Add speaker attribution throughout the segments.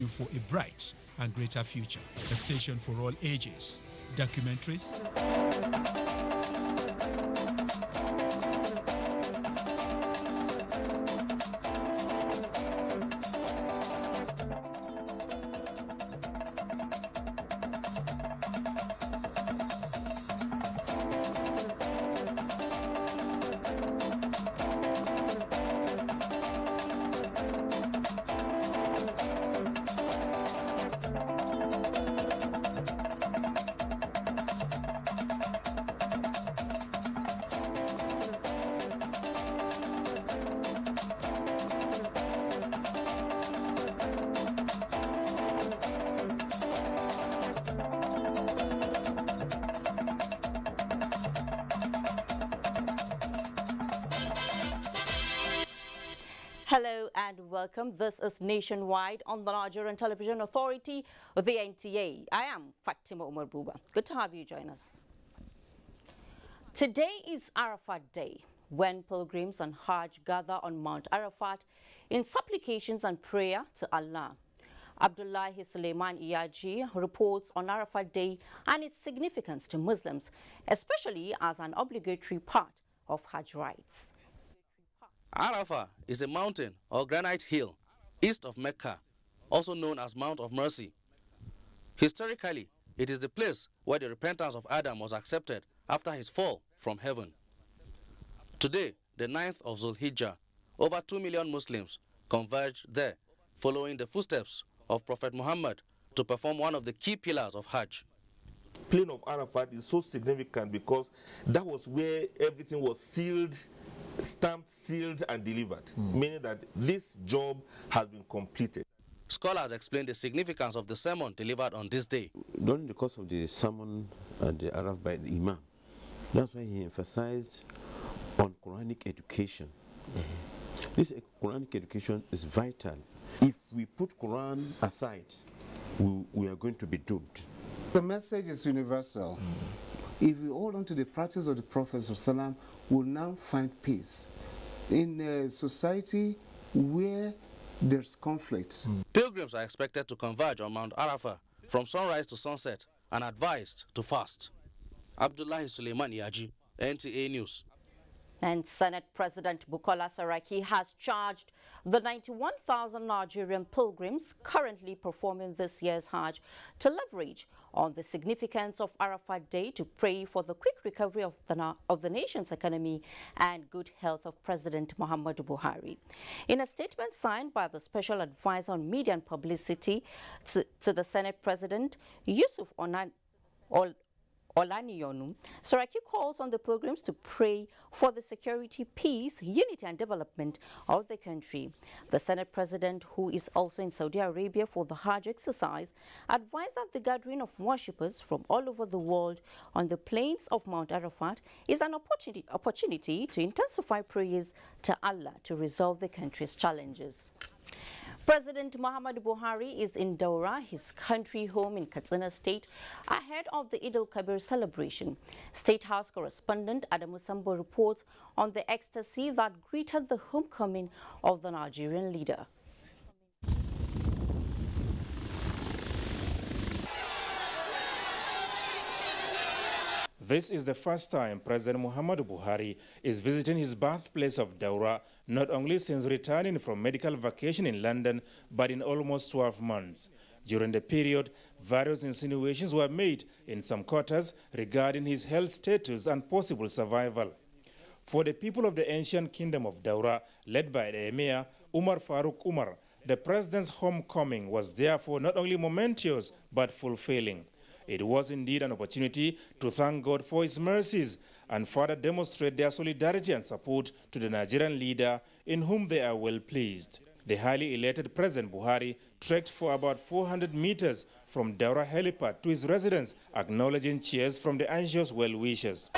Speaker 1: looking for a bright and greater future. A station for all ages. Documentaries,
Speaker 2: Hello and welcome. This is Nationwide on the Nigerian Television Authority, the NTA. I am Fatima Umar Buba. Good to have you join us. Today is Arafat Day, when pilgrims on Hajj gather on Mount Arafat in supplications and prayer to Allah. Abdullahi Suleiman Iyaji reports on Arafat Day and its significance to Muslims, especially as an obligatory part of Hajj rites.
Speaker 3: Arafat is a mountain or granite hill east of Mecca, also known as Mount of Mercy. Historically, it is the place where the repentance of Adam was accepted after his fall from heaven. Today, the 9th of Zulhijjah, over 2 million Muslims converged there, following the footsteps of Prophet Muhammad to perform one of the key pillars of Hajj.
Speaker 4: Plain of Arafat is so significant because that was where everything was sealed, stamped, sealed, and delivered, meaning that this job has been completed.
Speaker 3: Scholars explain the significance of the sermon delivered on this day.
Speaker 5: During the course of the sermon and the Araf by the Imam, that's why he emphasized on Quranic education. This Quranic education is vital. If we put Quran aside, we are going to be doomed.
Speaker 6: The message is universal. If we hold on to the practice of the Prophet ﷺ, we'll now find peace in a society where there's conflict.
Speaker 3: Pilgrims are expected to converge on Mount Arafat from sunrise to sunset and advised to fast. Abdullahi Suleiman Iyaji, NTA News.
Speaker 2: And Senate President Bukola Saraki has charged the 91,000 Nigerian pilgrims currently performing this year's Hajj to leverage on the significance of Arafat Day to pray for the quick recovery of the nation's economy and good health of President Muhammadu Buhari. In a statement signed by the Special Advisor on Media and Publicity to the Senate President, Yusuf Olaniyonu, Saraki calls on the pilgrims to pray for the security, peace, unity and development of the country. The Senate President, who is also in Saudi Arabia for the Hajj exercise, advised that the gathering of worshippers from all over the world on the plains of Mount Arafat is an opportunity to intensify prayers to Allah to resolve the country's challenges. President Muhammadu Buhari is in Daura, his country home in Katsina State, ahead of the Eid al-Kabir celebration. State House correspondent Adamu Sambo reports on the ecstasy that greeted the homecoming of the Nigerian leader.
Speaker 7: This is the first time President Muhammadu Buhari is visiting his birthplace of Daura, not only since returning from medical vacation in London, but in almost 12 months. During the period, various insinuations were made in some quarters regarding his health status and possible survival. For the people of the ancient kingdom of Daura, led by the Emir Umar Faruk Umar, the president's homecoming was therefore not only momentous but fulfilling. It was indeed an opportunity to thank God for his mercies and further demonstrate their solidarity and support to the Nigerian leader, in whom they are well pleased. The highly elated President Buhari trekked for about 400 meters from Daura helipad to his residence, acknowledging cheers from the anxious well-wishers.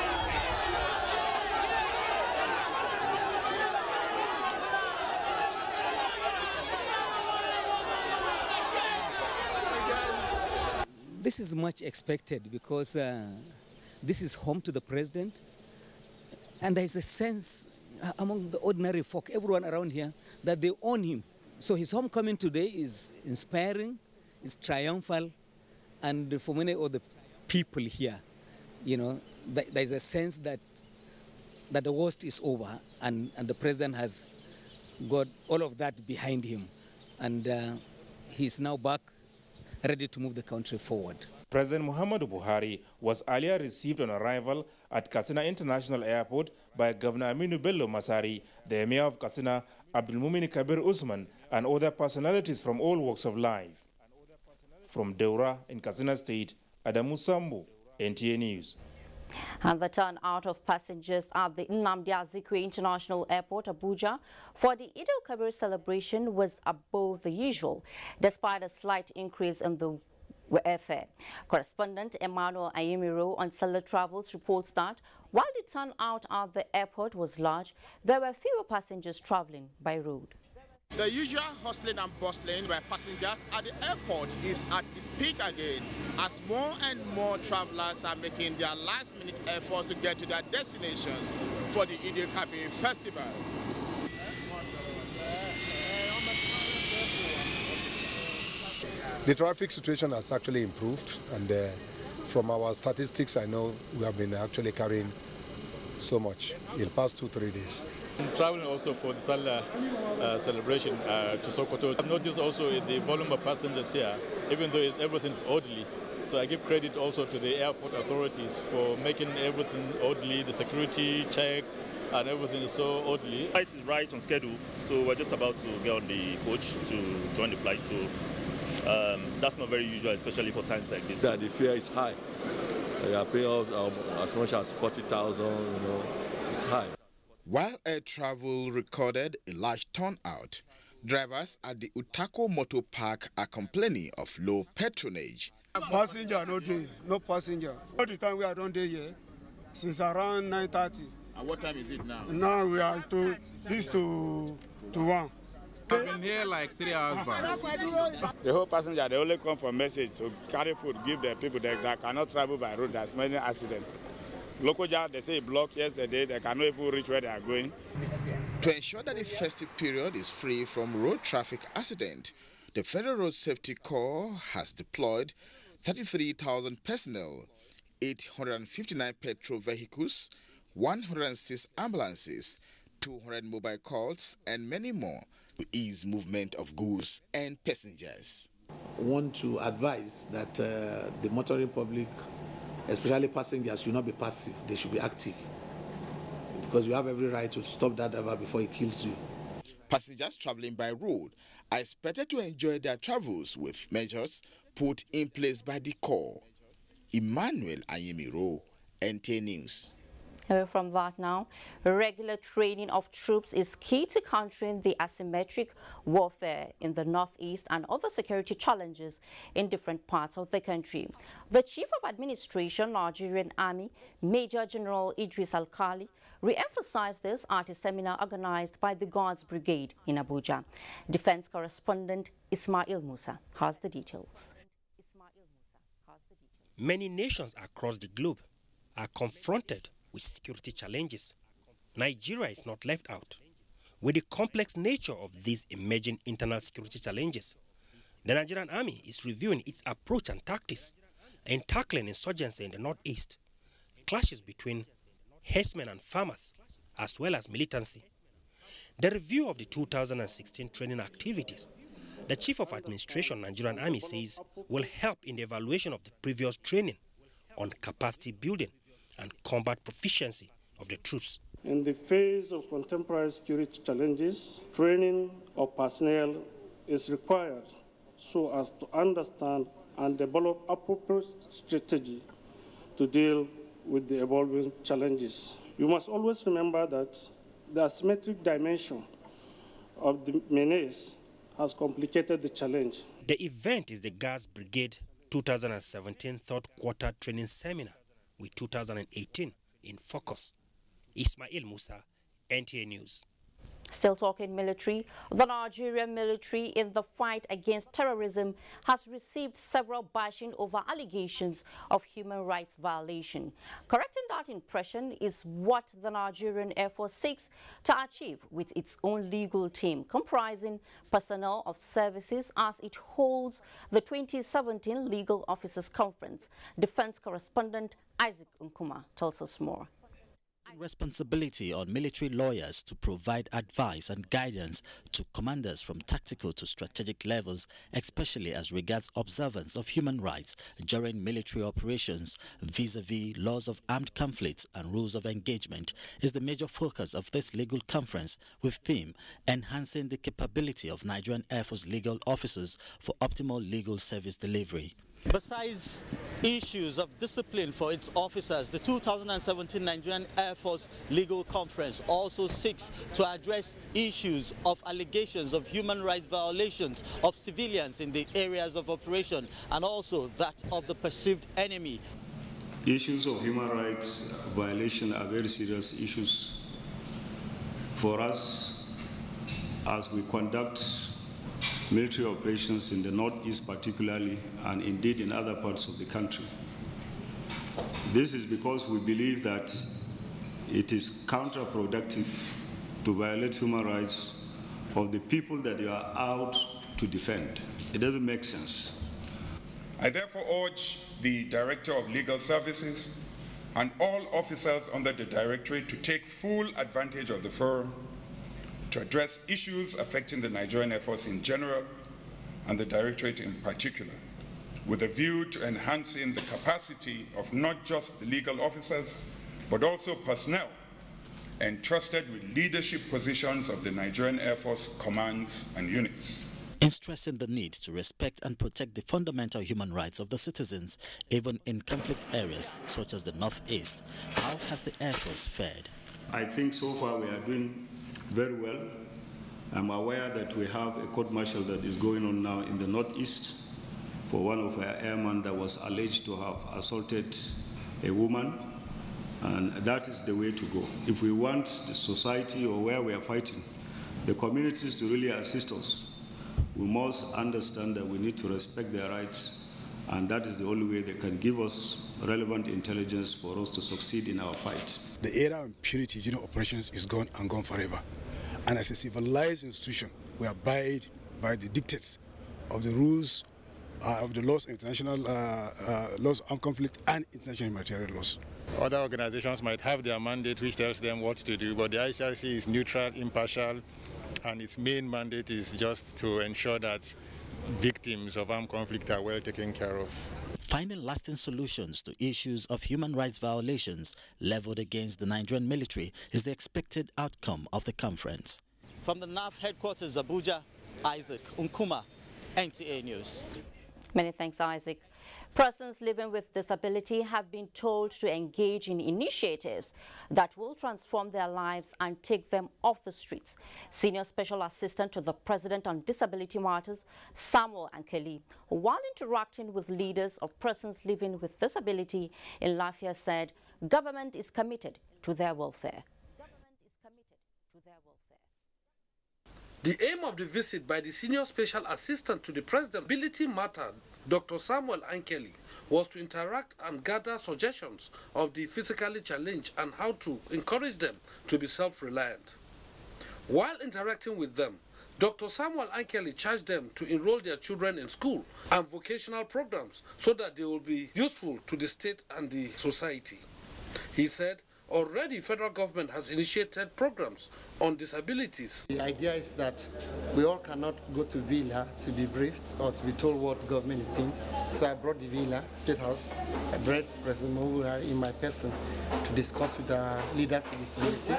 Speaker 8: This is much expected because this is home to the president, and there is a sense among the ordinary folk, everyone around here, that they own him. So his homecoming today is inspiring, is triumphal, and for many of the people here, you know, there's a sense that the worst is over, and the president has got all of that behind him, and he's now back, ready to move the country forward.
Speaker 7: President Muhammadu Buhari was earlier received on arrival at Katsina International Airport by Governor Aminu Bello Masari, the Emir of Katsina, Abdulmumin Kabir Usman, and other personalities from all walks of life. From Daura in Katsina State, Adamu Sambu, NTA News.
Speaker 2: And the turnout of passengers at the Nnamdi Azikiwe International Airport, Abuja, for the Eid al-Kabir celebration was above the usual, despite a slight increase in the airfare. Correspondent Emmanuel Ayemiro on Seller Travels reports that while the turnout at the airport was large, there were fewer passengers traveling by road.
Speaker 9: The usual hustling and bustling by passengers at the airport is at its peak again, as more and more travelers are making their last-minute efforts to get to their destinations for the Eid al-Kabir festival.
Speaker 10: The traffic situation has actually improved, and from our statistics, I know we have been actually carrying so much in the past 2-3 days.
Speaker 11: I'm traveling also for the Salah celebration to Sokoto. I've noticed also in the volume of passengers here, even though everything's orderly. So I give credit also to the airport authorities for making everything orderly, the security check, and everything is so orderly.
Speaker 12: Flight is right on schedule, so we're just about to get on the coach to join the flight. So that's not very usual, especially for times like this.
Speaker 13: Yeah, the fare is high. You are paying as much as 40,000, you know, it's high.
Speaker 9: While air travel recorded a large turnout, drivers at the Utako Motor Park are complaining of low patronage.
Speaker 14: Passenger, no passenger. All the time we are down there here, since around 9:30.
Speaker 9: And what time is it now?
Speaker 14: Now we are to 1.
Speaker 9: I've been here like 3 hours back.
Speaker 15: The whole passenger, they only come for message to carry food, give the people that cannot travel by road. There's many accidents. Local job, they say blocked yesterday, they cannot even reach where they are going.
Speaker 9: To ensure that the festive period is free from road traffic accident, the Federal Road Safety Corps has deployed 33,000 personnel, 859 petrol vehicles, 106 ambulances, 200 mobile calls, and many more to ease movement of goods and passengers.
Speaker 16: I want to advise that the motoring public, especially passengers, should not be passive. They should be active, because you have every right to stop that driver before he kills you.
Speaker 9: Passengers traveling by road are expected to enjoy their travels with measures put in place by the Corps. Emmanuel Ayemiro, NTA News.
Speaker 2: From that now, regular training of troops is key to countering the asymmetric warfare in the northeast and other security challenges in different parts of the country. The Chief of Administration, Nigerian Army, Major General Idris Alkali, re-emphasized this at a seminar organized by the Guards Brigade in Abuja. Defense correspondent Ismail Musa has the details.
Speaker 17: Many nations across the globe are confronted with security challenges. Nigeria is not left out. With the complex nature of these emerging internal security challenges, the Nigerian Army is reviewing its approach and tactics in tackling insurgency in the northeast, clashes between herdsmen and farmers, as well as militancy. The review of the 2016 training activities, the Chief of Administration Nigerian Army says, will help in the evaluation of the previous training on capacity building and combat proficiency of the troops.
Speaker 18: In the face of contemporary security challenges, training of personnel is required so as to understand and develop appropriate strategy to deal with the evolving challenges. You must always remember that the asymmetric dimension of the menace has complicated the challenge.
Speaker 17: The event is the Guards Brigade 2017 third quarter training seminar, with 2018 in focus. Ismail Musa, NTA News.
Speaker 2: Still talking military, the Nigerian military in the fight against terrorism has received several bashing over allegations of human rights violation. Correcting that impression is what the Nigerian Air Force seeks to achieve with its own legal team, comprising personnel of services as it holds the 2017 Legal Officers Conference. Defense correspondent Isaac Nkuma tells us more.
Speaker 19: Responsibility on military lawyers to provide advice and guidance to commanders from tactical to strategic levels, especially as regards observance of human rights during military operations vis-a-vis laws of armed conflicts and rules of engagement, is the major focus of this legal conference, with theme enhancing the capability of Nigerian Air Force legal officers for optimal legal service delivery. Besides issues of discipline for its officers, the 2017 Nigerian Air Force Legal Conference also seeks to address issues of allegations of human rights violations of civilians in the areas of operation and also that of the perceived enemy.
Speaker 20: Issues of human rights violation are very serious issues for us as we conduct military operations in the northeast particularly, and indeed in other parts of the country. This is because we believe that it is counterproductive to violate human rights of the people that you are out to defend. It doesn't make sense.
Speaker 21: I therefore urge the Director of Legal Services and all officers under the Directorate to take full advantage of the forum to address issues affecting the Nigerian Air Force in general and the Directorate in particular, with a view to enhancing the capacity of not just the legal officers, but also personnel entrusted with leadership positions of the Nigerian Air Force commands and units.
Speaker 19: In stressing the need to respect and protect the fundamental human rights of the citizens, even in conflict areas such as the Northeast, how has the Air Force fared?
Speaker 20: I think so far we are doing very well. I'm aware that we have a court-martial that is going on now in the Northeast for one of our airmen that was alleged to have assaulted a woman, and that is the way to go. If we want the society or where we are fighting, the communities to really assist us, we must understand that we need to respect their rights, and that is the only way they can give us relevant intelligence for us to succeed in our fight.
Speaker 22: The era of impunity during operations is gone and gone forever. And as a civilized institution, we abide by the dictates of the rules of the laws, international laws of conflict and international humanitarian laws.
Speaker 23: Other organizations might have their mandate which tells them what to do, but the ICRC is neutral, impartial, and its main mandate is just to ensure that victims of armed conflict are well taken care of.
Speaker 19: Finding lasting solutions to issues of human rights violations leveled against the Nigerian military is the expected outcome of the conference. From the NAF headquarters, Abuja, Isaac Nkuma, NTA News.
Speaker 2: Many thanks, Isaac. Persons living with disability have been told to engage in initiatives that will transform their lives and take them off the streets. Senior Special Assistant to the President on Disability Matters, Samuel Ankeli, while interacting with leaders of persons living with disability in Lafayette, said government is committed to their welfare.
Speaker 24: The aim of the visit by the Senior Special Assistant to the President on Disability Matter, Dr. Samuel Ankeli, was to interact and gather suggestions of the physically challenged and how to encourage them to be self-reliant. While interacting with them, Dr. Samuel Ankeli charged them to enroll their children in school and vocational programs so that they will be useful to the state and the society. He said, already federal government has initiated programs on disabilities.
Speaker 25: The idea is that we all cannot go to Villa to be briefed or to be told what government is doing. So I brought the Villa State House. I brought President Buhari in my person to discuss with our leaders with disability.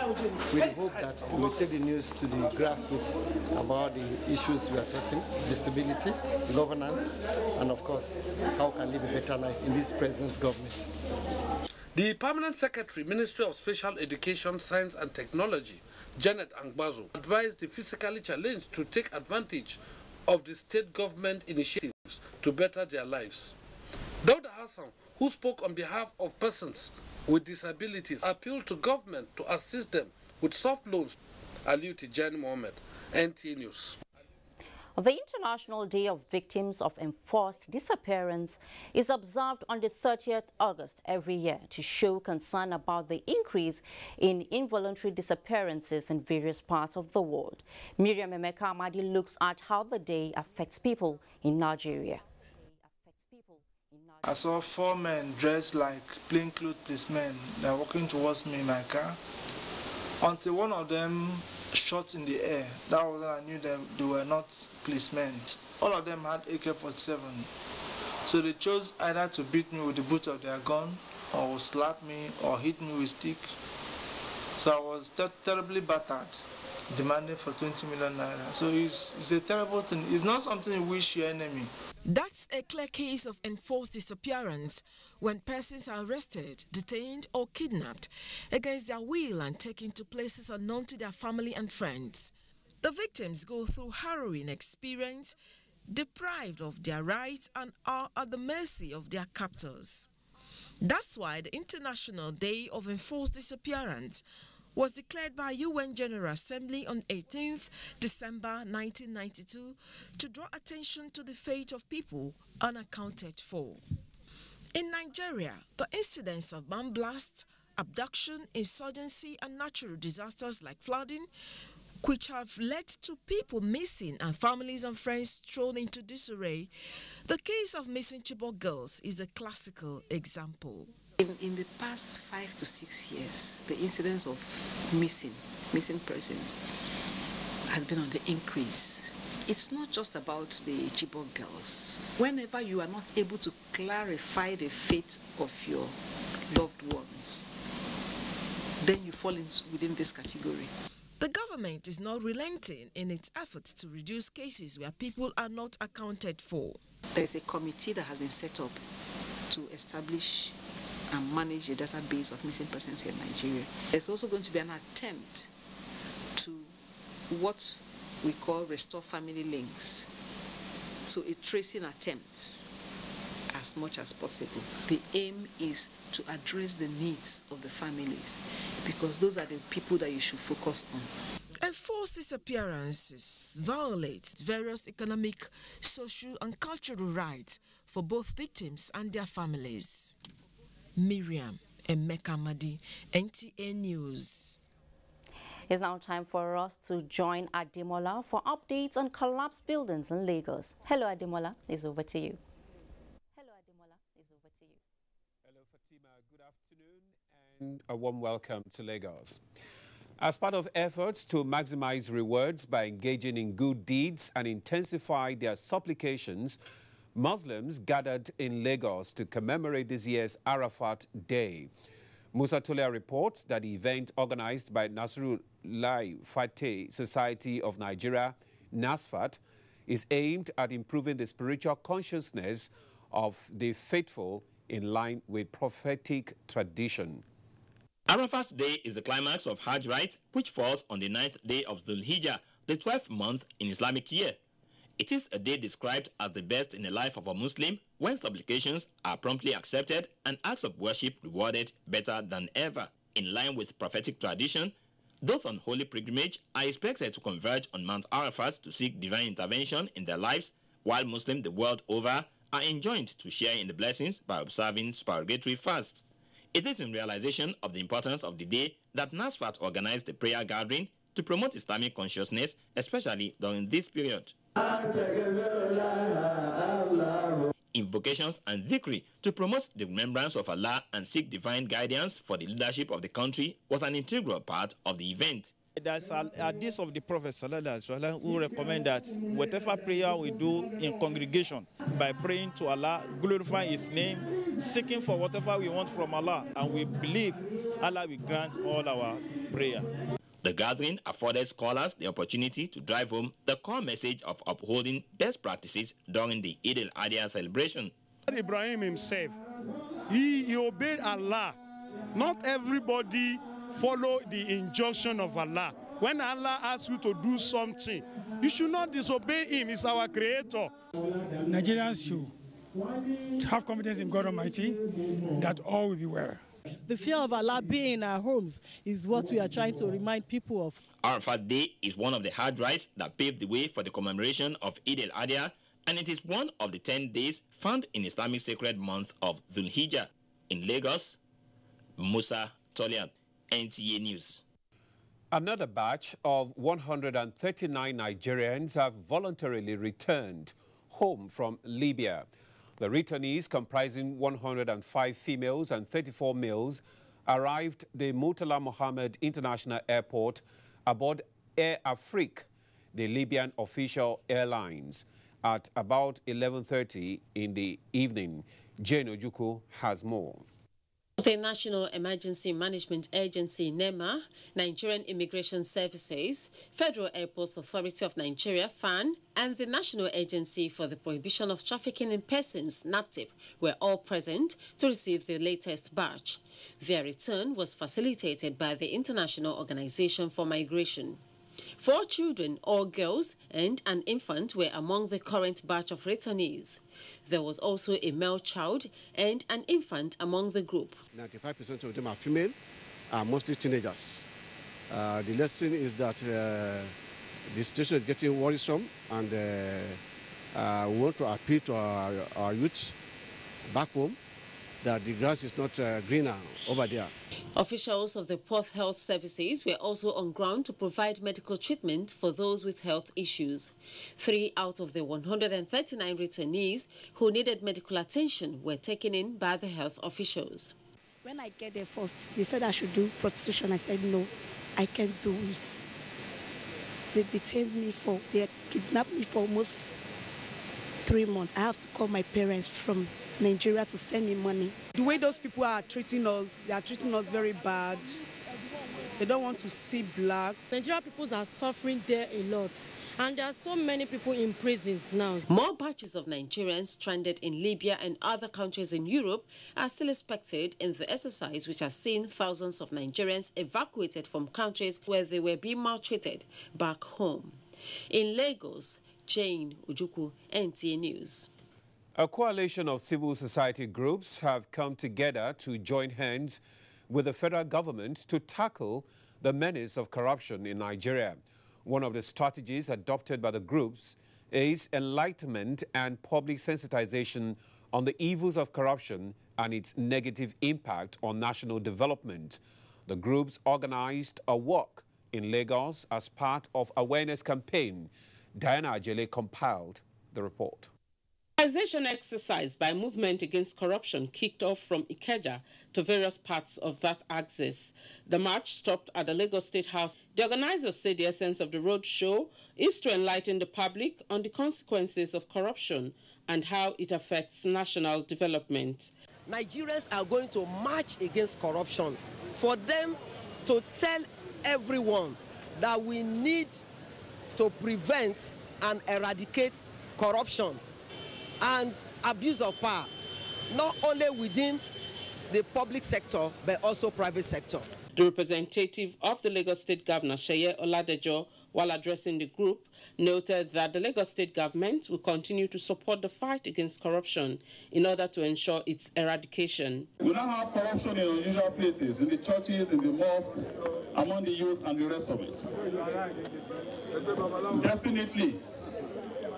Speaker 25: We hope that we will take the news to the grassroots about the issues we are talking, disability, governance, and of course, how we can live a better life in this present government.
Speaker 24: The Permanent Secretary, Ministry of Special Education, Science and Technology, Janet Angbazo, advised the physically challenged to take advantage of the state government initiatives to better their lives. Dr. Hassan, who spoke on behalf of persons with disabilities, appealed to government to assist them with soft loans Aliu Tijani Mohammed, NTA News.
Speaker 2: The International Day of Victims of Enforced Disappearance is observed on the 30th August every year to show concern about the increase in involuntary disappearances in various parts of the world. Miriam Emeka Amadi looks at how the day affects people in Nigeria.
Speaker 1: I saw 4 men dressed like plainclothes policemen. They were walking towards me in my car until one of them shot in the air. That was when I knew them they were not policemen. All of them had AK-47. So they chose either to beat me with the butt of their gun, or slap me, or hit me with stick. So I was terribly battered, demanding for 20 million naira. So it's a terrible thing. It's not something you wish your enemy.
Speaker 3: That's a clear case of enforced disappearance, when persons are arrested, detained or kidnapped against their will and taken to places unknown to their family and friends. The victims go through harrowing experience, deprived of their rights and are at the mercy of their captors. That's why the International Day of Enforced Disappearance was declared by UN General Assembly on 18th December 1992 to draw attention to the fate of people unaccounted for. In Nigeria, the incidents of bomb blasts, abduction, insurgency and natural disasters like flooding, which have led to people missing and families and friends thrown into disarray, the case of missing Chibok girls is a classical example.
Speaker 4: In the past 5 to 6 years, the incidence of missing persons has been on the increase. It's not just about the Chibok girls. Whenever you are not able to clarify the fate of your loved ones, then you fall within this category.
Speaker 3: The government is not relenting in its efforts to reduce cases where people are not accounted for.
Speaker 4: There's a committee that has been set up to establish and manage a database of missing persons in Nigeria. There's also going to be an attempt to what we call restore family links. So a tracing attempt as much as possible. The aim is to address the needs of the families, because those are the people that you should focus on.
Speaker 3: Enforced disappearances violate various economic, social and cultural rights for both victims and their families. Miriam Emeka Amadi, NTA News.
Speaker 2: It's now time for us to join Ademola for updates on collapsed buildings in Lagos. Hello, Ademola. It's over to you. Hello, Ademola. It's over to you.
Speaker 5: Hello, Fatima. Good afternoon and a warm welcome to Lagos. As part of efforts to maximize rewards by engaging in good deeds and intensify their supplications, Muslims gathered in Lagos to commemorate this year's Arafat Day. Musa Tolia reports that the event organized by Nasrullah Fateh Society of Nigeria, NASFAT, is aimed at improving the spiritual consciousness of the faithful in line with prophetic tradition.
Speaker 6: Arafat's Day is the climax of Hajj rite, which falls on the 9th day of Dhul Hijjah, the 12th month in Islamic year. It is a day described as the best in the life of a Muslim, when supplications are promptly accepted and acts of worship rewarded better than ever. In line with prophetic tradition, those on holy pilgrimage are expected to converge on Mount Arafat to seek divine intervention in their lives, while Muslims the world over are enjoined to share in the blessings by observing supererogatory fasts. It is in realization of the importance of the day that NASFAT organized the prayer gathering to promote Islamic consciousness, especially during this period. Invocations and dhikri to promote the remembrance of Allah and seek divine guidance for the leadership of the country was an integral part of the event.
Speaker 26: There's a hadith of the Prophet who recommend that whatever prayer we do in congregation, by praying to Allah, glorifying His name, seeking for whatever we want from Allah, and we believe Allah will grant all our prayer.
Speaker 6: The gathering afforded scholars the opportunity to drive home the core message of upholding best practices during the Eid al-Adha celebration.
Speaker 27: Ibrahim himself, he obeyed Allah. Not everybody follow the injunction of Allah. When Allah asks you to do something, you should not disobey Him. He's our creator.
Speaker 28: Nigerians should have confidence in God Almighty that all will be well.
Speaker 7: the fear of Allah being in our homes is what we are trying to remind people of.
Speaker 6: Arafat Day is one of the hard rights that paved the way for the commemoration of Eid al-Adha, and it is one of the 10 days found in Islamic sacred month of Dhul Hijjah. In Lagos, Musa Tolian, NTA News.
Speaker 5: Another batch of 139 Nigerians have voluntarily returned home from Libya. The returnees, comprising 105 females and 34 males, arrived the Murtala Mohammed International Airport aboard Air Afrique, the Libyan official airlines, at about 11:30 in the evening. Jane Ojukwu has more.
Speaker 8: The National Emergency Management Agency, NEMA, Nigerian Immigration Services, Federal Airports Authority of Nigeria, FAN, and the National Agency for the Prohibition of Trafficking in Persons, NAPTIP, were all present to receive the latest batch. Their return was facilitated by the International Organization for Migration. 4 children, all girls, and an infant were among the current batch of returnees. There was also a male child and an infant among the group.
Speaker 10: 95% of them are female, mostly teenagers. The lesson is that the situation is getting worrisome, and we want to appeal to our youth back home that the grass is not greener over there.
Speaker 8: Officials of the Port Health Services were also on ground to provide medical treatment for those with health issues. 3 out of the 139 returnees who needed medical attention were taken in by the health officials.
Speaker 11: When I get there first, they said I should do prostitution. I said, no, I can't do it. They detained me they kidnapped me for almost 3 months. I have to call my parents from Nigeria to send me money.
Speaker 12: The way those people are treating us, they are treating us very bad. They don't want to see black.
Speaker 13: Nigerian people are suffering there a lot, and there are so many people in prisons now.
Speaker 8: More batches of Nigerians stranded in Libya and other countries in Europe are still expected in the exercise, which has seen thousands of Nigerians evacuated from countries where they were being maltreated back home. In Lagos, Jane Ojukwu, NTA News.
Speaker 5: A coalition of civil society groups have come together to join hands with the federal government to tackle the menace of corruption in Nigeria. One of the strategies adopted by the groups is enlightenment and public sensitization on the evils of corruption and its negative impact on national development. The groups organized a walk in Lagos as part of awareness campaign. Diana Ajele compiled the report.
Speaker 14: Sensitization exercise by Movement Against Corruption kicked off from Ikeja to various parts of that axis. The march stopped at the Lagos State House. The organizers say the essence of the road show is to enlighten the public on the consequences of corruption and how it affects national development.
Speaker 28: Nigerians are going to march against corruption for them to tell everyone that we need to prevent and eradicate corruption and abuse of power, not only within the public sector, but also private sector.
Speaker 14: The representative of the Lagos State Governor, Sheye Oladejo, while addressing the group, noted that the Lagos State government will continue to support the fight against corruption in order to ensure its eradication.
Speaker 29: We now have corruption in unusual places, in the churches, in the mosques, among the youth and the rest of it. Definitely,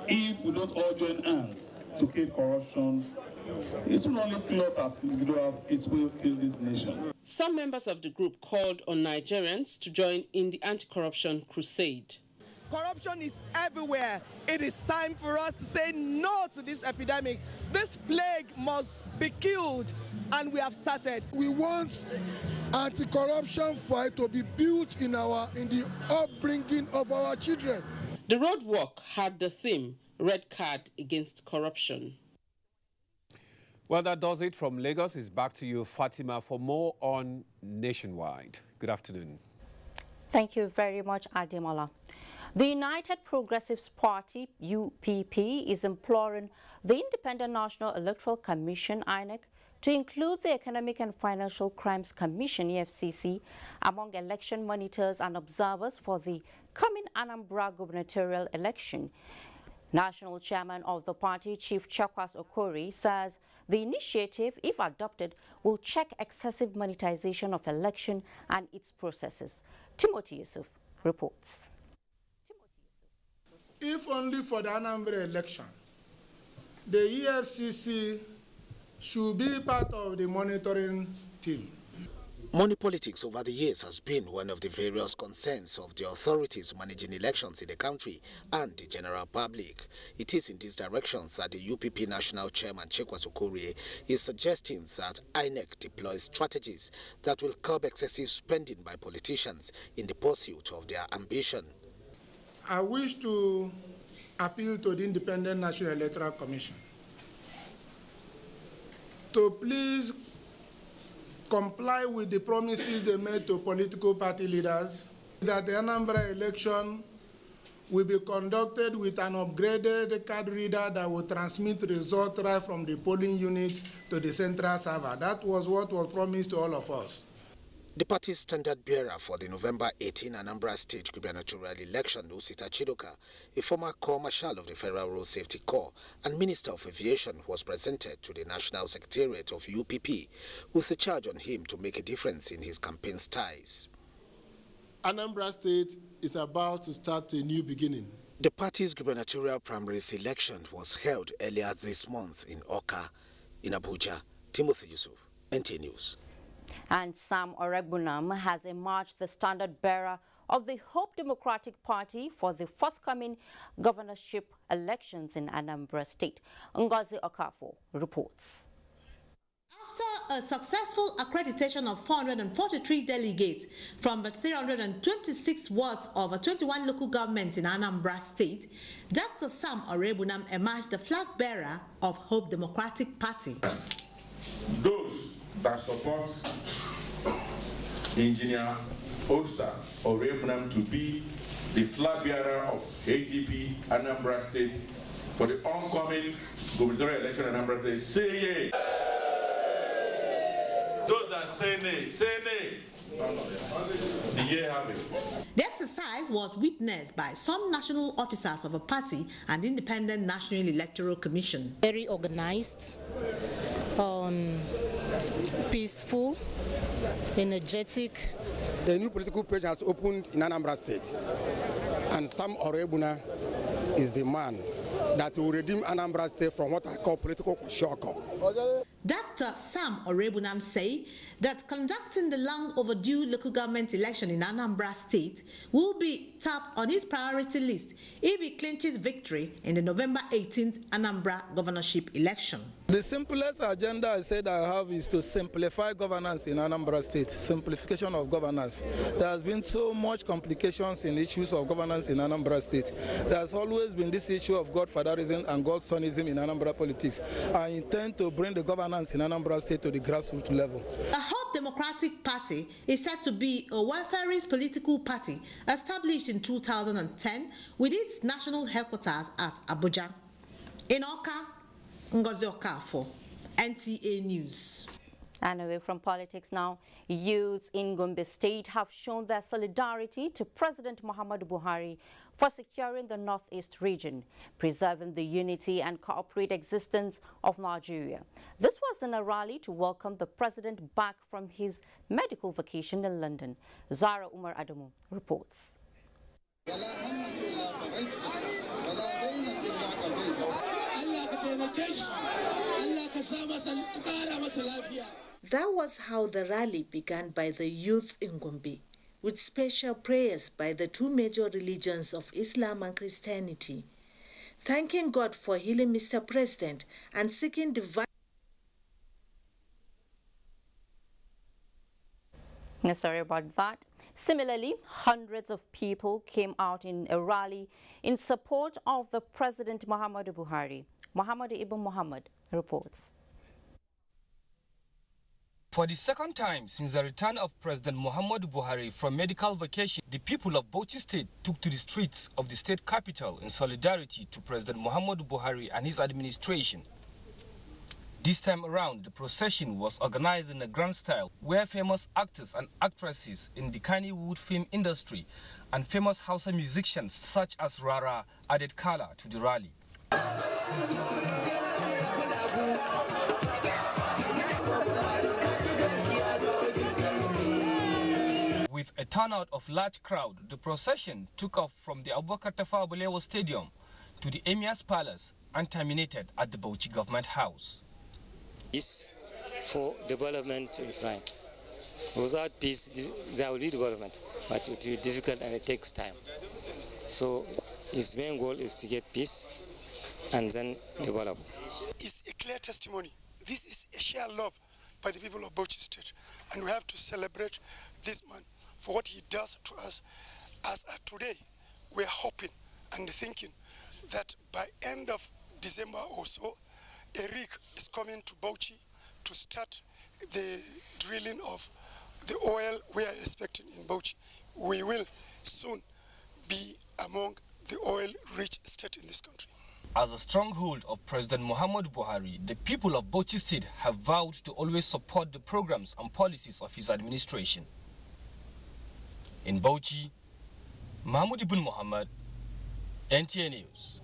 Speaker 29: if we don't all join hands to kill corruption, it will only kill us as individuals, it will kill this nation.
Speaker 14: Some members of the group called on Nigerians to join in the anti-corruption crusade.
Speaker 12: Corruption is everywhere. It is time for us to say no to this epidemic. This plague must be killed, and we have started.
Speaker 30: We want anti-corruption fight to be built in the upbringing of our children.
Speaker 14: The road walk had the theme, Red Card Against Corruption.
Speaker 5: Well, that does it from Lagos. It's back to you, Fatima, for more on Nationwide. Good afternoon.
Speaker 2: Thank you very much, Ademola. The United Progressives Party, UPP, is imploring the Independent National Electoral Commission, INEC, to include the Economic and Financial Crimes Commission, EFCC, among election monitors and observers for the coming Anambra gubernatorial election. National chairman of the party, Chief Chakwas Okori, says the initiative, if adopted, will check excessive monetization of election and its processes. Timothy Yusuf reports.
Speaker 30: If only for the Anambra election, the EFCC should be part of the monitoring team.
Speaker 9: Money politics over the years has been one of the various concerns of the authorities managing elections in the country and the general public. It is in these directions that the UPP National Chairman Chekwas Okorie is suggesting that INEC deploys strategies that will curb excessive spending by politicians in the pursuit of their ambition.
Speaker 30: I wish to appeal to the Independent National Electoral Commission to please comply with the promises they made to political party leaders that the Anambra election will be conducted with an upgraded card reader that will transmit results right from the polling unit to the central server. That was what was promised to all of us.
Speaker 9: The party's standard bearer for the November 18 Anambra State gubernatorial election, Osita Chidoka, a former Corps Marshal of the Federal Road Safety Corps and Minister of Aviation, was presented to the National Secretariat of UPP with a charge on him to make a difference in his campaign's ties.
Speaker 30: Anambra State is about to start a new beginning.
Speaker 9: The party's gubernatorial primaries election was held earlier this month in Oka, in Abuja. Timothy Yusuf, NTA News.
Speaker 2: And Sam Oregbunam has emerged the standard bearer of the Hope Democratic Party for the forthcoming governorship elections in Anambra State. Ngozi Okafo reports.
Speaker 15: After a successful accreditation of 443 delegates from the 326 wards of 21 local governments in Anambra State, Dr. Sam Oregbunam emerged the flag bearer of Hope Democratic Party.
Speaker 29: Those that support Engineer Oster Oregbunam to be the flag bearer of ATP Anambra State for the oncoming gubernatorial election in Anambra State, say yay. Those that say nay, say nay. The yay have it.
Speaker 15: The exercise was witnessed by some national officers of a party and Independent National Electoral Commission.
Speaker 13: Very organized, peaceful, energetic.
Speaker 16: The new political page has opened in Anambra State, and Sam Oregbunam is the man that will redeem Anambra State from what I call political kwashiorkor.
Speaker 15: Dr. Sam Oregbunam say that conducting the long overdue local government election in Anambra State will be top on his priority list if he clinches victory in the November 18th Anambra governorship election.
Speaker 30: The simplest agenda I said I have is to simplify governance in Anambra State, simplification of governance. There has been so much complications in issues of governance in Anambra State. There has always been this issue of godfatherism and godsonism in Anambra politics. I intend to bring the governance in Anambra State to the grassroots level.
Speaker 15: The Hope Democratic Party is said to be a welfarist political party established in 2010 with its national headquarters at Abuja. In Oka, Ngozi Okafo, NTA News.
Speaker 2: And away from politics now, youths in Gombe State have shown their solidarity to President Muhammadu Buhari for securing the Northeast region, preserving the unity and cooperative existence of Nigeria. This was in a rally to welcome the president back from his medical vacation in London. Zara Umar Adamu reports.
Speaker 17: That was how the rally began by the youth in Gombe, with special prayers by the two major religions of Islam and Christianity, thanking God for healing Mr. President and seeking divine.
Speaker 2: Sorry about that. Similarly, hundreds of people came out in a rally in support of the President Muhammadu Buhari. Muhammad Ibn Muhammad reports.
Speaker 18: For the second time since the return of President Muhammadu Buhari from medical vacation, the people of Bauchi State took to the streets of the state capital in solidarity to President Muhammadu Buhari and his administration. This time around, the procession was organized in a grand style where famous actors and actresses in the Kannywood film industry and famous Hausa musicians such as Rara added color to the rally. With a turnout of large crowd, the procession took off from the Abubakar Tafawa Balewa Stadium to the Emir's Palace and terminated at the Bauchi Government House.
Speaker 1: Peace for development to be fine. Without peace, there will be development, but it will be difficult and it takes time. So his main goal is to get peace and then develop.
Speaker 3: It's a clear testimony. This is a shared love by the people of Bauchi State, and we have to celebrate this man for what he does to us. As at today, we are hoping and thinking that by end of December or so, a rig is coming to Bauchi to start the drilling of the oil we are expecting in Bauchi. We will soon be among the oil-rich state in this country.
Speaker 18: As a stronghold of President Muhammadu Buhari, the people of Bauchi State have vowed to always support the programs and policies of his administration. In Bauchi, Mahmoud Ibn Muhammad, NTA News.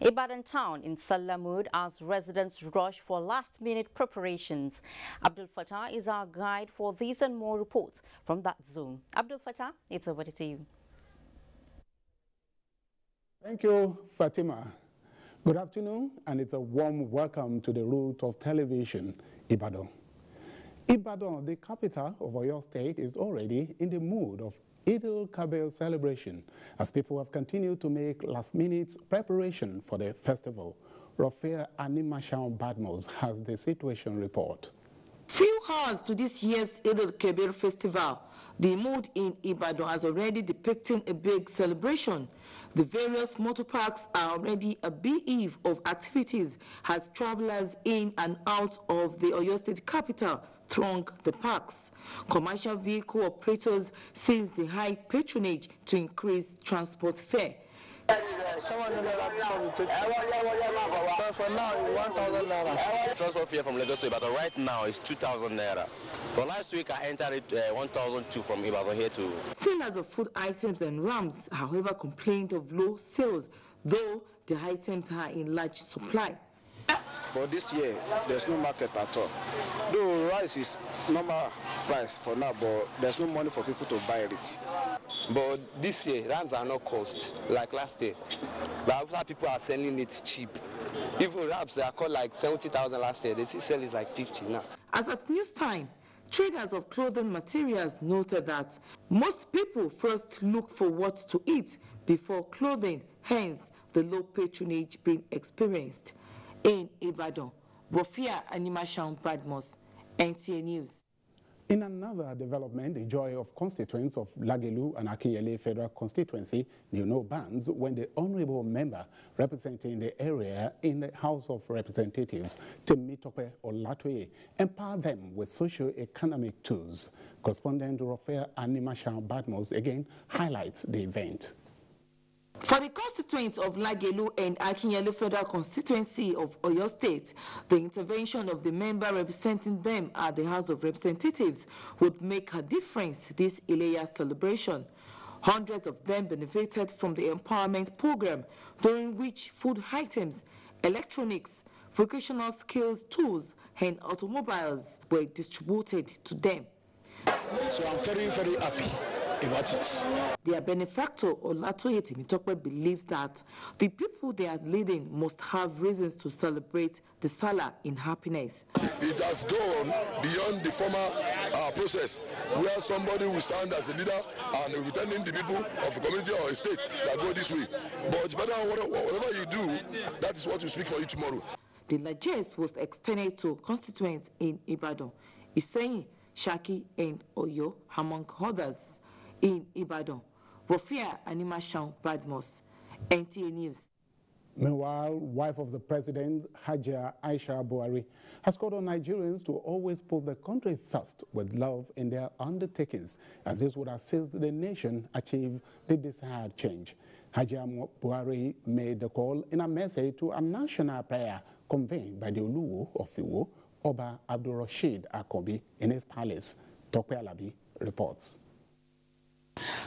Speaker 2: Ibadan town in Sallah mood as residents rush for last-minute preparations. Abdul Fattah is our guide for these and more reports from that zone. Abdul Fattah, it's over to you.
Speaker 4: Thank you, Fatima. Good afternoon, and it's a warm welcome to the root of television, Ibadan. Ibadan, the capital of Oyo State, is already in the mood of Eid al-Kabir celebration as people have continued to make last-minute preparation for the festival. Rafia Animashan Badmos has the situation report.
Speaker 19: Few hours to this year's Eid al-Kabir festival, the mood in Ibadan is already depicting a big celebration. The various motor parks are already a beehive of activities as travelers in and out of the Oyo State capital throng the parks. Commercial vehicle operators seize the high patronage to increase transport fare.
Speaker 20: For now, 1,000 naira. Transport fare from Lagos to Ibadan right now is 2,000 naira. For last week, I entered it 1,002 from Ibadan here to.
Speaker 19: Sellers of food items and rams, however, complained of low sales, though the items are in large supply.
Speaker 20: But this year, there's no market at all. Though rice is normal price for now, but there's no money for people to buy it.
Speaker 21: But this year, rams are not cost like last year. But other people are selling it cheap. Even rams, they are called like 70,000 last year. They still sell it like 50 now.
Speaker 19: As at news time, traders of clothing materials noted that most people first look for what to eat before clothing, hence the low patronage being experienced. In Ibadan, Rafia Animashan Badmos, NTA News.
Speaker 4: In another development, the joy of constituents of Lagelu and Akinyele Federal Constituency knew no bounds when the honorable member representing the area in the House of Representatives, Temitope Olatoye, empowered them with socio-economic tools. Correspondent Rafia Animashan Badmos again highlights the event.
Speaker 19: For the constituents of Lagelu and Akinyele Federal Constituency of Oyo State, the intervention of the member representing them at the House of Representatives would make a difference this Ileya celebration. Hundreds of them benefited from the empowerment program, during which food items, electronics, vocational skills tools, and automobiles were distributed to them.
Speaker 20: So I'm very, very happy about it.
Speaker 19: Their benefactor, Olatoye Temitope, believes that the people they are leading must have reasons to celebrate the Salah in happiness.
Speaker 22: It has gone beyond the former process, where somebody will stand as a leader and will be telling the people of a community or a state that go this way. But whatever you do, that is what will speak for you tomorrow.
Speaker 19: The largest was extended to constituents in Ibadan, Iseyin, Shaki, and Oyo, among others. In Ibadan, Rafia Animashan Badmos, NTA News.
Speaker 4: Meanwhile, wife of the president, Hajia Aisha Buhari, has called on Nigerians to always put the country first with love in their undertakings, as this would assist the nation achieve the desired change. Hajia Buhari made the call in a message to a national prayer convened by the Oluwo of Iwo, Oba Abdul Rashid Akobi, in his palace. Tope Alabi reports.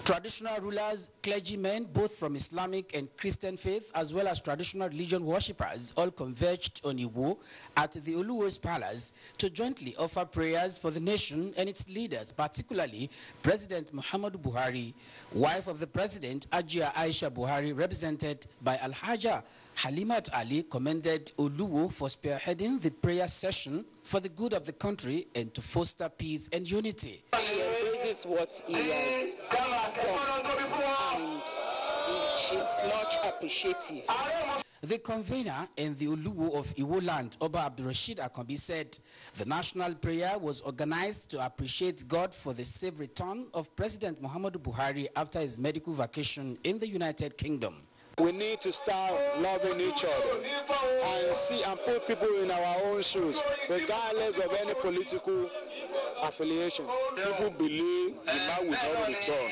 Speaker 6: Traditional rulers, clergymen, both from Islamic and Christian faith, as well as traditional religion worshippers, all converged on Iwo at the Oluwo's Palace to jointly offer prayers for the nation and its leaders, particularly President Muhammadu Buhari. Wife of the president, Ajia Aisha Buhari, represented by Alhaja Halimat Ali, commended Oluwo for spearheading the prayer session for the good of the country and to foster peace and unity.
Speaker 7: She embraces what he has done, and she's much appreciative.
Speaker 6: The convener and the Oluwo of Iwo Land, Oba Abdurrashid Akombi, said the national prayer was organized to appreciate God for the safe return of President Muhammadu Buhari after his medical vacation in the United Kingdom.
Speaker 8: We need to start loving each other and see and put people in our own shoes, regardless of any political affiliation. People believe the man will not return.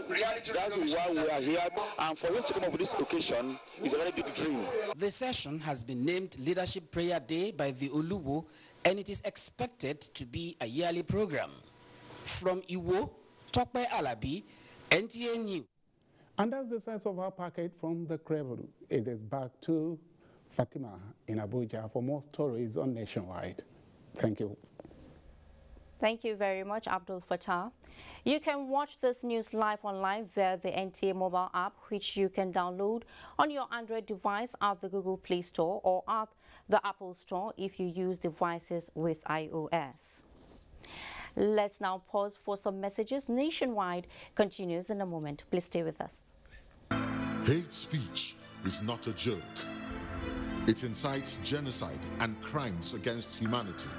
Speaker 8: That's why we are here, and for him to come up with this occasion is a very big dream.
Speaker 6: The session has been named Leadership Prayer Day by the Oluwo, and it is expected to be a yearly program. From Iwo, Tokpe Alabi, NTA News.
Speaker 4: And that's the sense of our packet from the Kremlin. It is back to Fatima in Abuja for more stories on Nationwide. Thank you.
Speaker 2: Thank you very much, Abdul Fattah. You can watch this news live online via the NTA mobile app, which you can download on your Android device at the Google Play Store or at the Apple Store if you use devices with iOS. Let's now pause for some messages. Nationwide continues in a moment. Please stay with us.
Speaker 10: Hate speech is not a joke. It incites genocide and crimes against humanity.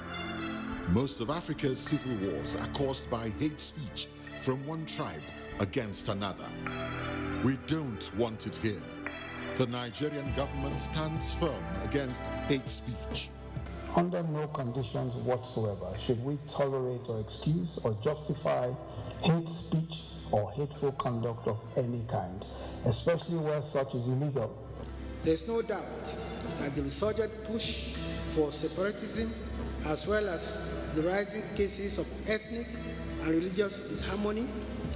Speaker 10: Most of Africa's civil wars are caused by hate speech from one tribe against another. We don't want it here. The Nigerian government stands firm against hate speech.
Speaker 11: Under no conditions whatsoever should we tolerate or excuse or justify hate speech or hateful conduct of any kind, especially where such is illegal.
Speaker 23: There's no doubt that the resurgent push for separatism, as well as the rising cases of ethnic and religious disharmony,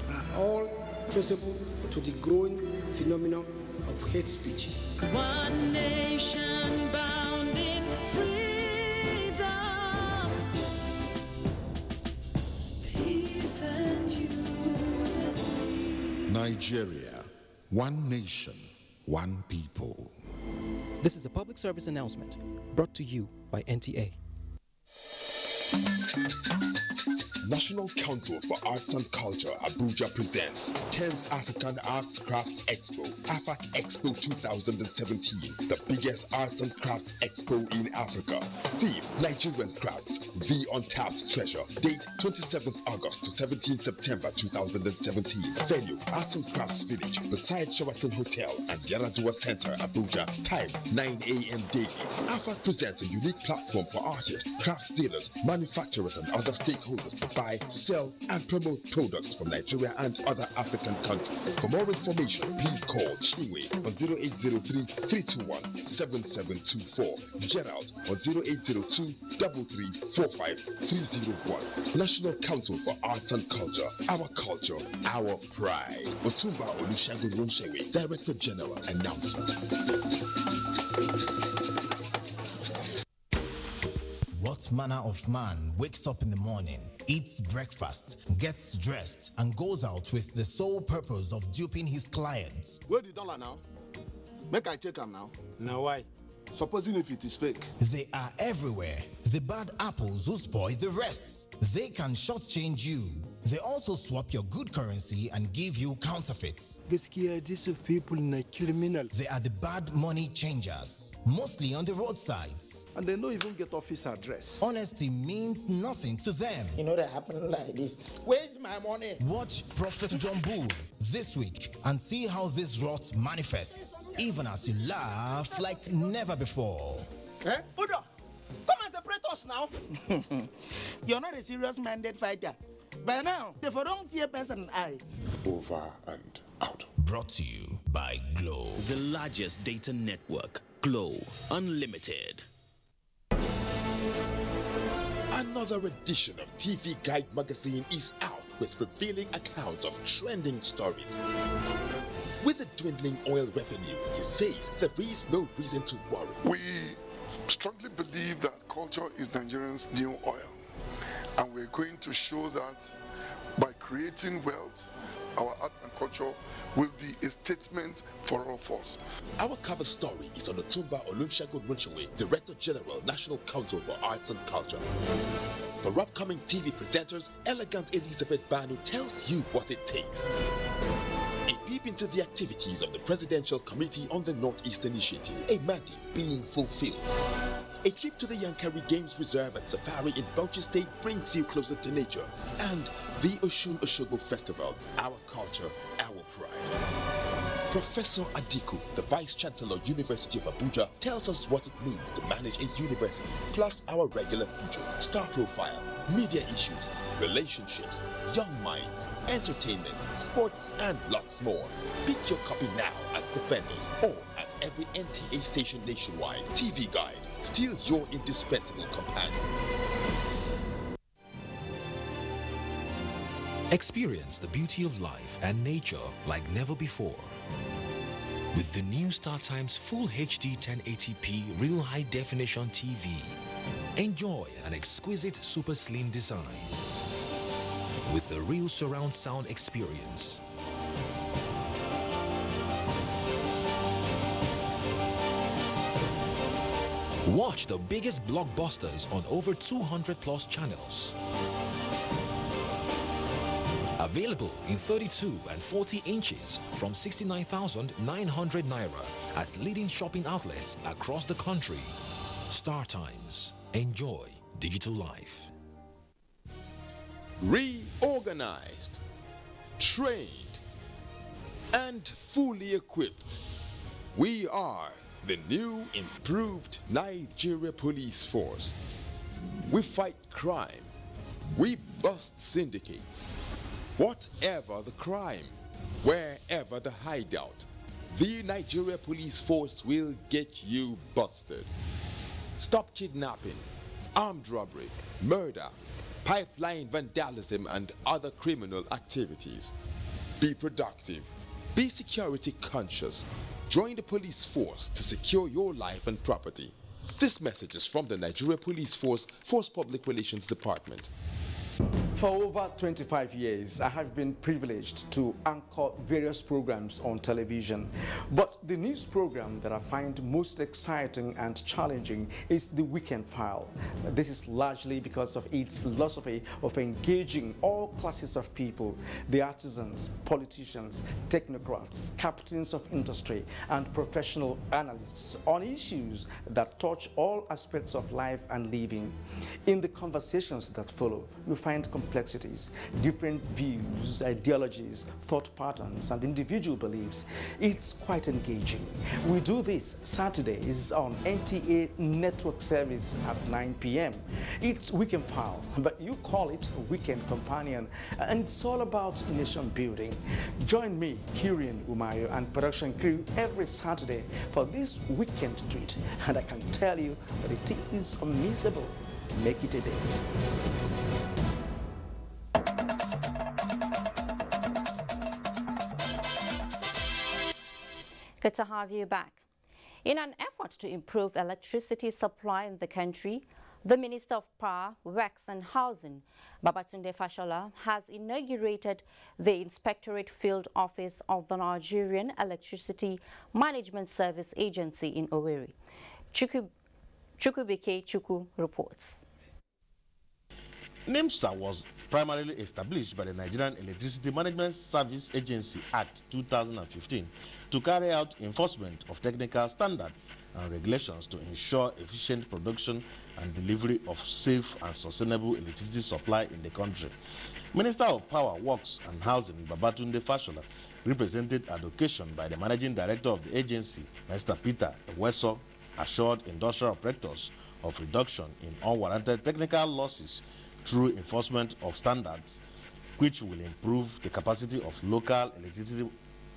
Speaker 23: are all traceable to the growing phenomenon of hate speech.
Speaker 24: One nation bound in freedom.
Speaker 10: Nigeria, one nation, one people.
Speaker 25: This is a public service announcement brought to you by NTA.
Speaker 26: National Council for Arts and Culture, Abuja presents 10th African Arts Crafts Expo, Arafat Expo 2017, the biggest arts and crafts expo in Africa. Theme, Nigerian crafts, the untapped treasure. Date, 27th August to 17th September 2017. Venue, Arts and Crafts Village, beside Sheraton Hotel and Yaradua Center, Abuja. Time, 9 a.m. daily. Arafat presents a unique platform for artists, crafts dealers, manufacturers, and other stakeholders to buy, sell, and promote products from Nigeria and other African countries. For more information, please call Chinwe on 0803-321-7724, Gerald on 0802-3345-301. National Council for Arts and Culture, our culture, our pride. Otumba Olusegun Ronshewe, Director General, Announcer.
Speaker 27: What manner of man wakes up in the morning, eats breakfast, gets dressed, and goes out with the sole purpose of duping his clients?
Speaker 31: Where the dollar now? Make I check them now.
Speaker 27: Now why?
Speaker 31: Supposing if it is fake.
Speaker 27: They are everywhere. The bad apples who spoil the rest. They can shortchange you. They also swap your good currency and give you counterfeits.
Speaker 32: These people are criminal.
Speaker 27: They are the bad money changers, mostly on the roadsides.
Speaker 32: And they don't even get office address.
Speaker 27: Honesty means nothing to them.
Speaker 31: You know that happened like this. Where's my money?
Speaker 27: Watch Prophet John Bull this week and see how this rot manifests, even as you laugh like never before.
Speaker 31: Eh? Udo, come and separate us now. You're not a serious minded fighter. By now, if I don't see a person,
Speaker 10: Over and out.
Speaker 27: Brought to you by Glow,
Speaker 33: the largest data network. Glow Unlimited.
Speaker 26: Another edition of TV Guide magazine is out with revealing accounts of trending stories. With the dwindling oil revenue, he says there is no reason to worry.
Speaker 22: We strongly believe that culture is Nigerians' new oil, and we're going to show that by creating wealth, our art and culture will be a statement for all of us.
Speaker 26: Our cover story is on Otumba Olusegun Runchewe, Director General, National Council for Arts and Culture. For upcoming TV presenters, elegant Elizabeth Banu tells you what it takes. A peep into the activities of the Presidential Committee on the Northeast Initiative, a mandate being fulfilled. A trip to the Yankari Games Reserve and Safari in Bauchi State brings you closer to nature. And the Oshun Oshogo Festival, our culture, our pride. Professor Adiku, the Vice Chancellor, University of Abuja, tells us what it means to manage a university, plus our regular features, star profile, media issues, relationships, young minds, entertainment, sports, and lots more. Pick your copy now at the vendors or at every NTA station nationwide. TV Guide, still your indispensable companion.
Speaker 1: Experience the beauty of life and nature like never before. With the new StarTimes Full HD 1080p Real High Definition TV, enjoy an exquisite super slim design with a real surround sound experience. Watch the biggest blockbusters on over 200 plus channels. Available in 32 and 40 inches from 69,900 Naira at leading shopping outlets across the country. StarTimes. Enjoy digital life.
Speaker 26: Reorganized, trained, and fully equipped. We are the new improved Nigeria Police Force. We fight crime. We bust syndicates. Whatever the crime, wherever the hideout, the Nigeria Police Force will get you busted. Stop kidnapping, armed robbery, murder, pipeline vandalism, and other criminal activities. Be productive. Be security conscious. Join the police force to secure your life and property. This message is from the Nigeria Police Force Public Relations Department.
Speaker 3: For over 25 years, I have been privileged to anchor various programs on television. But the news program that I find most exciting and challenging is The Weekend File. This is largely because of its philosophy of engaging all classes of people, the artisans, politicians, technocrats, captains of industry, and professional analysts on issues that touch all aspects of life and living. In the conversations that follow, you find complexities, different views, ideologies, thought patterns, and individual beliefs. It's quite engaging. We do this Saturdays on NTA Network Service at 9 p.m. It's Weekend File, but you call it Weekend Companion, and it's all about nation building. Join me, Kirian Umayo, and production crew every Saturday for this weekend treat, and I can tell you that it is unmissable. Make it a day.
Speaker 2: Good to have you back. In an effort to improve electricity supply in the country, the Minister of Power, Works and Housing, Babatunde Fashola, has inaugurated the Inspectorate Field Office of the Nigerian Electricity Management Service Agency in Owerri. Chukwubeke Chukwu reports.
Speaker 5: NIMSA was primarily established by the Nigerian Electricity Management Service Agency Act 2015 to carry out enforcement of technical standards and regulations to ensure efficient production and delivery of safe and sustainable electricity supply in the country. Minister of Power, Works and Housing Babatunde Fashola represented at the occasion by the Managing Director of the agency, Mr. Peter Eweso, assured industrial operators of reduction in unwarranted technical losses through enforcement of standards, which will improve the capacity of local electricity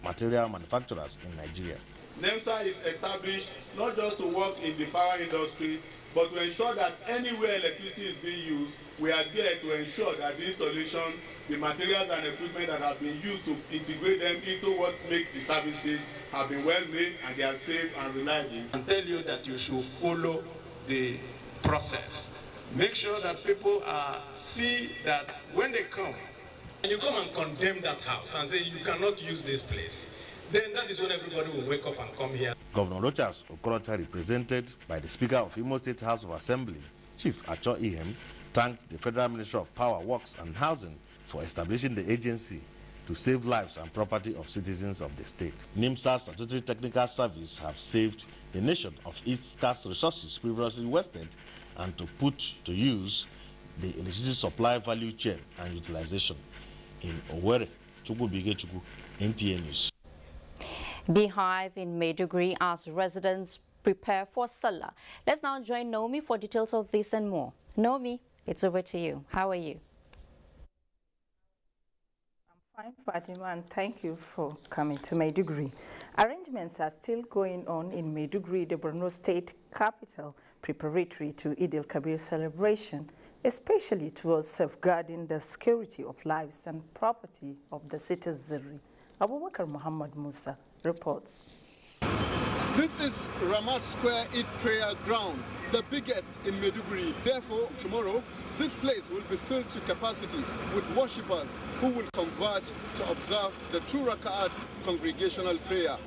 Speaker 5: material manufacturers in Nigeria.
Speaker 9: NEMSA is established not just to work in the power industry, But to ensure that anywhere electricity is being used, we are there to ensure that the installation, the materials and equipment that have been used to integrate them into what makes the services have been well made and they are safe and reliable.
Speaker 12: And tell you that you should follow the process. Make sure that people see that when they come, and you come and condemn that house and say you cannot use this place, then that is when everybody will wake up and come here.
Speaker 5: Governor Rochas Okorocha, represented by the Speaker of Imo State House of Assembly, Chief Acho Ihem, thanked the Federal Ministry of Power, Works and Housing for establishing the agency to save lives and property of citizens of the state. NIMSA's Statutory Technical Service have saved the nation of its scarce resources previously wasted and to put to use the electricity supply value chain and utilization. In Owerri, Chukwu NTA News.
Speaker 2: Beehive in Maiduguri as residents prepare for Salah. Let's now join Naomi for details of this and more. Naomi, it's over to you. How are you?
Speaker 13: I'm fine, Fatima, and thank you for coming to Maiduguri. Arrangements are still going on in Maiduguri, the Borno state capital, preparatory to Eid al-Kabir celebration, especially towards safeguarding the security of lives and property of the citizenry. Abubakar Muhammad Musa reports.
Speaker 14: This is Ramat Square Eid Prayer Ground, the biggest in Maiduguri. Therefore, tomorrow, this place will be filled to capacity with worshippers who will converge to observe the 2 Raka'at congregational prayer.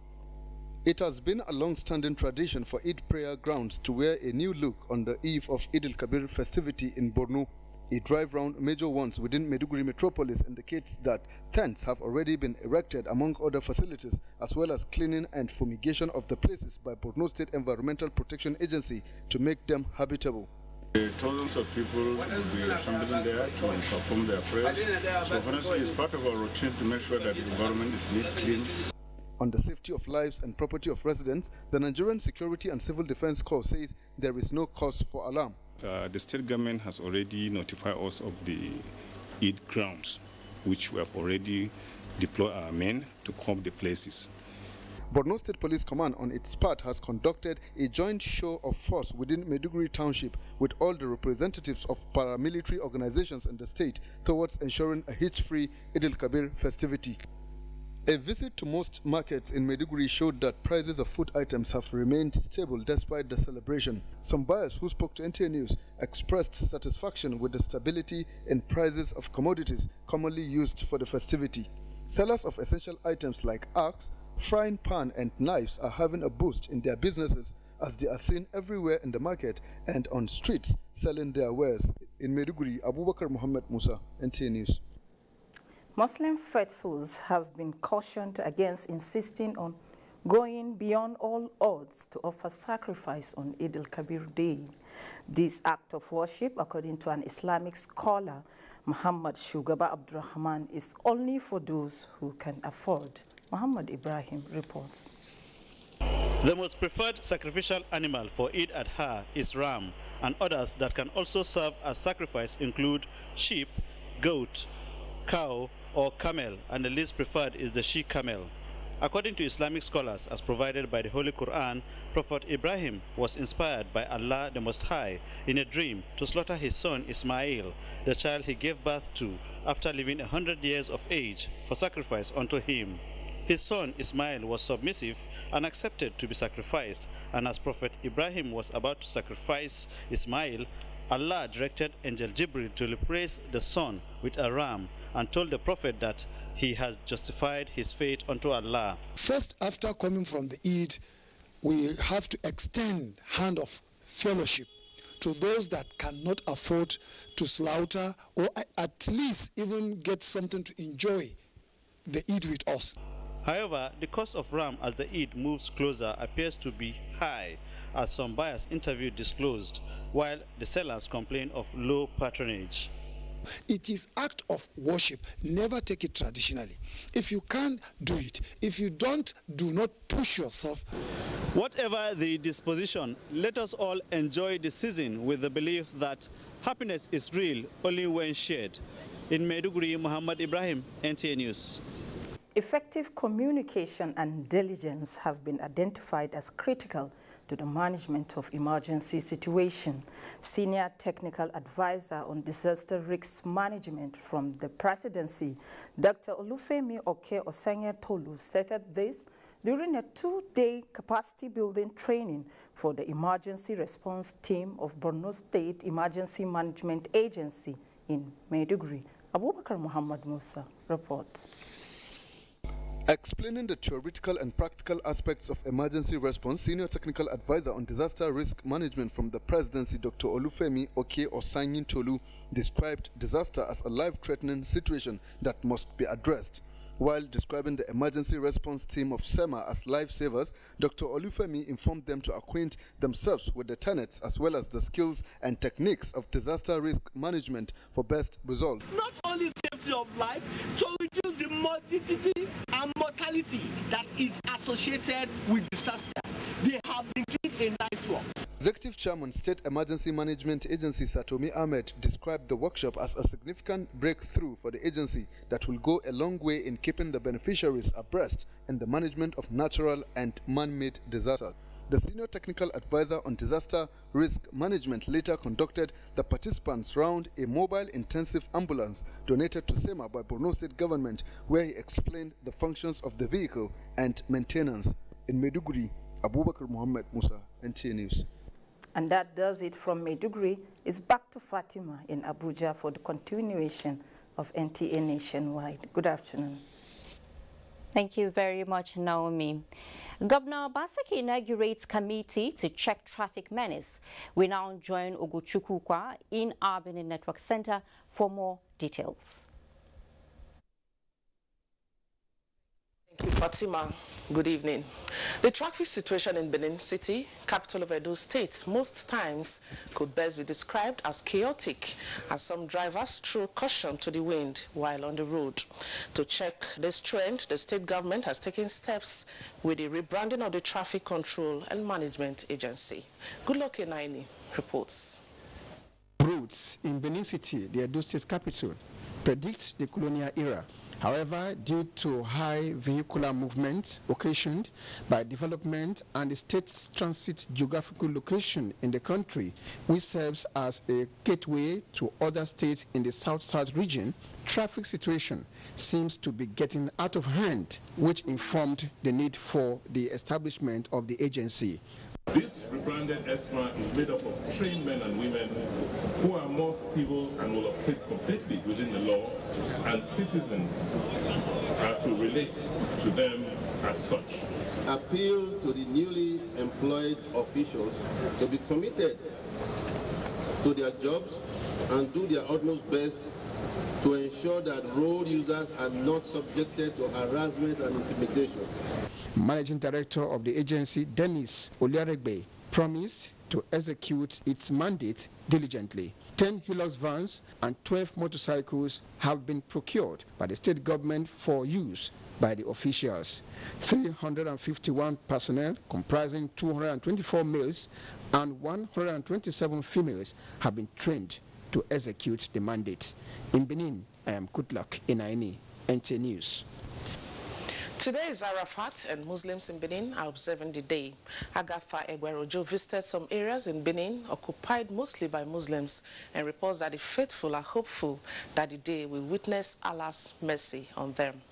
Speaker 15: It has been a long-standing tradition for Eid prayer grounds to wear a new look on the eve of Eid al-Kabir festivity in Borno. A drive round major ones within Maiduguri metropolis indicates that tents have already been erected among other facilities, as well as cleaning and fumigation of the places by Borno State Environmental Protection Agency to make them habitable.
Speaker 16: Thousands of people will be assembling there to perform their prayers. So honestly, it's part of our routine to make sure that the environment is neat, clean.
Speaker 15: On the safety of lives and property of residents, the Nigerian Security and Civil Defense Corps says there is no cause for alarm.
Speaker 16: The state government has already notified us of the Eid grounds, which we have already deployed our men to comb the places.
Speaker 15: Borno State Police Command on its part has conducted a joint show of force within Maiduguri Township with all the representatives of paramilitary organizations in the state towards ensuring a hitch-free Eid al-Kabir festivity. A visit to most markets in Maiduguri showed that prices of food items have remained stable despite the celebration. Some buyers who spoke to NTA News expressed satisfaction with the stability in prices of commodities commonly used for the festivity. Sellers of essential items like axe, frying pan and knives are having a boost in their businesses as they are seen everywhere in the market and on streets selling their wares. In Maiduguri, Abubakar Muhammad Musa, NTA News.
Speaker 13: Muslim faithfuls have been cautioned against insisting on going beyond all odds to offer sacrifice on Eid al-Kabir Day. This act of worship, according to an Islamic scholar, Muhammad Shugaba Abdurrahman, is only for those who can afford. Muhammad Ibrahim reports.
Speaker 17: The most preferred sacrificial animal for Eid al-Adha is ram, and others that can also serve as sacrifice include sheep, goat, cow, or camel, and the least preferred is the she-camel. According to Islamic scholars, as provided by the Holy Quran, Prophet Ibrahim was inspired by Allah the Most High in a dream to slaughter his son Ismail, the child he gave birth to, after living 100 years of age, for sacrifice unto him. His son Ismail was submissive and accepted to be sacrificed, and as Prophet Ibrahim was about to sacrifice Ismail, Allah directed Angel Jibril to replace the son with a ram and told the Prophet that he has justified his faith unto Allah.
Speaker 18: First, after coming from the Eid, we have to extend hand of fellowship to those that cannot afford to slaughter or at least even get something to enjoy the Eid with us.
Speaker 17: However, the cost of ram as the Eid moves closer appears to be high, as some buyers interviewed disclosed, while the sellers complain of low patronage.
Speaker 18: It is act of worship. Never take it traditionally. If you can't do it, if you don't, do not push yourself.
Speaker 17: Whatever the disposition, let us all enjoy the season with the belief that happiness is real only when shared. In Maiduguri, Muhammad Ibrahim, NTA News.
Speaker 13: Effective communication and diligence have been identified as critical to the management of emergency situation. Senior Technical Advisor on Disaster Risk Management from the Presidency, Dr. Olufemi Oke-Osenye-Tolu, stated this during a 2-day capacity building training for the emergency response team of Borno State Emergency Management Agency in Maiduguri. Abubakar Muhammad Musa reports.
Speaker 15: Explaining the theoretical and practical aspects of emergency response, Senior Technical Advisor on Disaster Risk Management from the Presidency, Dr. Olufemi Oke-Osenye-Tolu, described disaster as a life-threatening situation that must be addressed. While describing the emergency response team of SEMA as lifesavers, Dr. Olufemi informed them to acquaint themselves with the tenets as well as the skills and techniques of disaster risk management for best results.
Speaker 4: Not only safety of life, to reduce the morbidity and mortality that is associated with disaster. They have been doing a nice work.
Speaker 15: Executive Chairman, State Emergency Management Agency Satomi Ahmed described the workshop as a significant breakthrough for the agency that will go a long way in keeping the beneficiaries abreast in the management of natural and man-made disasters. The Senior Technical Advisor on Disaster Risk Management later conducted the participants round a mobile intensive ambulance donated to SEMA by Borno State Government, where he explained the functions of the vehicle and maintenance. In Maiduguri, Abubakar Muhammad Musa, NTA News.
Speaker 13: And that does it from Maiduguri. It's back to Fatima in Abuja for the continuation of NTA Nationwide. Good afternoon.
Speaker 2: Thank you very much, Naomi. Governor Basaki inaugurates committee to check traffic menace. We now join Oguchukwukwa in our Benin Network Center for more details.
Speaker 6: Thank you, Fatima. Good evening. The traffic situation in Benin City, capital of Edo State, most times could best be described as chaotic, as some drivers throw caution to the wind while on the road. To check this trend, the state government has taken steps with the rebranding of the Traffic Control and Management Agency. Goodluck Enaini reports.
Speaker 7: Routes in Benin City, the Edo State capital, predict the colonial era. However, due to high vehicular movement occasioned by development and the state's transit geographical location in the country, which serves as a gateway to other states in the South-South region, traffic situation seems to be getting out of hand, which informed the need for the establishment of the agency.
Speaker 8: This rebranded ESMA is made up of trained men and women who are more civil and will operate completely within the law, and citizens are to relate to them as such.
Speaker 11: Appeal to the newly employed officials to be committed to their jobs and do their utmost best to ensure that road users are not subjected to harassment and intimidation.
Speaker 7: Managing Director of the agency, Dennis Oliaregbe, promised to execute its mandate diligently. 10 Hilux vans and 12 motorcycles have been procured by the state government for use by the officials. 351 personnel, comprising 224 males and 127 females, have been trained to execute the mandate. In Benin, I am Goodluck Enaini, NTA News.
Speaker 6: Today is Arafat, and Muslims in Benin are observing the day. Agatha Egwerojo visited some areas in Benin occupied mostly by Muslims and reports that the faithful are hopeful that the day will witness Allah's mercy on them.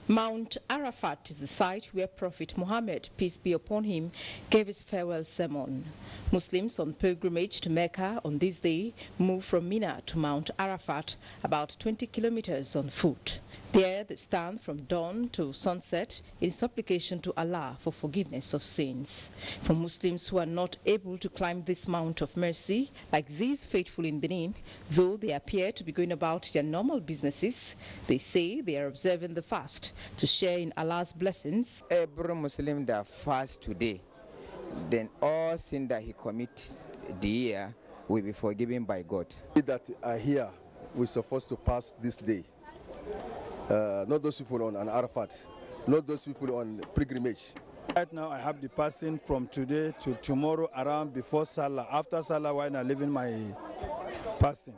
Speaker 19: Mount Arafat is the site where Prophet Muhammad, peace be upon him, gave his farewell sermon. Muslims on pilgrimage to Mecca on this day move from Mina to Mount Arafat, about 20 kilometers on foot. There they stand from dawn to sunset in supplication to Allah for forgiveness of sins. For Muslims who are not able to climb this Mount of Mercy, like these faithful in Benin, though they appear to be going about their normal businesses, they say they are observing the fast to share in Allah's blessings.
Speaker 20: Every Muslim that fasts today, then all sin that he commits the year will be forgiven by God.
Speaker 21: That are here, we're supposed to pass this day. Not those people on Arafat, not those people on pilgrimage.
Speaker 32: Right now I have the passing from today to tomorrow around before Salah. After Salah, when I'm leaving my passing.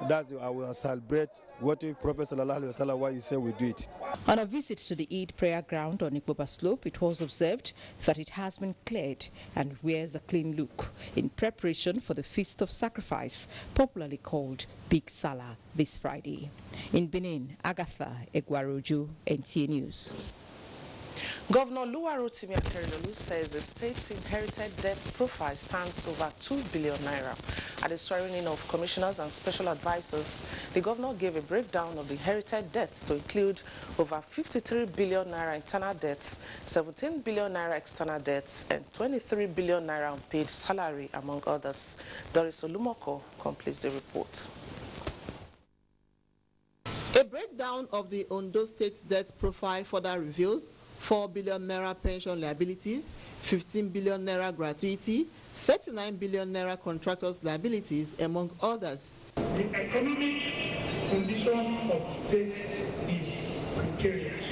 Speaker 32: That's I will celebrate what if Prophet Sallallahu Alaihi Wasallam, why you say we do it.
Speaker 19: On a visit to the Eid prayer ground on Ikboba Slope, it was observed that it has been cleared and wears a clean look in preparation for the Feast of Sacrifice, popularly called Big Salah, this Friday. In Benin, Agatha Egwaroju, NTA News.
Speaker 6: Governor Oluwarotimi Akeredolu says the state's inherited debt profile stands over 2 billion naira. At the swearing-in of commissioners and special advisors, the governor gave a breakdown of the inherited debts to include over 53 billion naira internal debts, 17 billion naira external debts, and 23 billion naira unpaid salary, among others. Doris Olumoko completes the report.
Speaker 1: A breakdown of the Ondo State debt profile further reveals 4 billion naira pension liabilities, 15 billion naira gratuity, 39 billion naira contractors liabilities, among others.
Speaker 10: The economic condition of the state is precarious.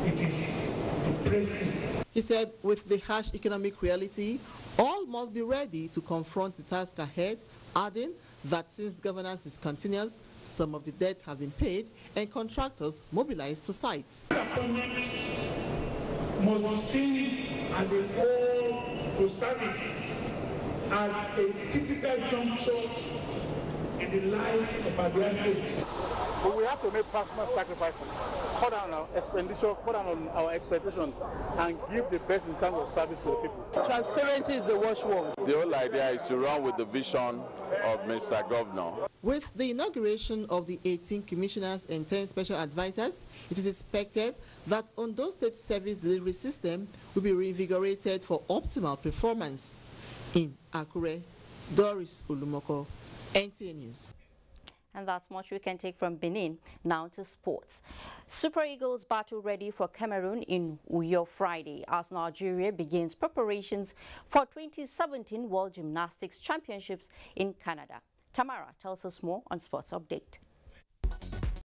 Speaker 10: It is depressing.
Speaker 1: He said with the harsh economic reality, all must be ready to confront the task ahead, adding that since governance is continuous, some of the debts have been paid and contractors mobilized to sites.
Speaker 10: Disappointment must be seen as a call to service at a critical juncture in the life of our state.
Speaker 22: But we have to make personal sacrifices, cut down our expenditure, cut down on our expectations, and give the best in terms of service to the people.
Speaker 1: Transparency is the watchword.
Speaker 23: The whole idea is to run with the vision of Mr. Governor.
Speaker 1: With the inauguration of the 18 commissioners and 10 special advisors, it is expected that Ondo State service delivery system will be reinvigorated for optimal performance. In Akure, Doris Olumoko, NTA News.
Speaker 2: And that's much we can take from Benin. Now to sports. Super Eagles battle ready for Cameroon in Uyo Friday as Nigeria begins preparations for 2017 World Gymnastics Championships in Canada. Tamara tells us more on Sports Update.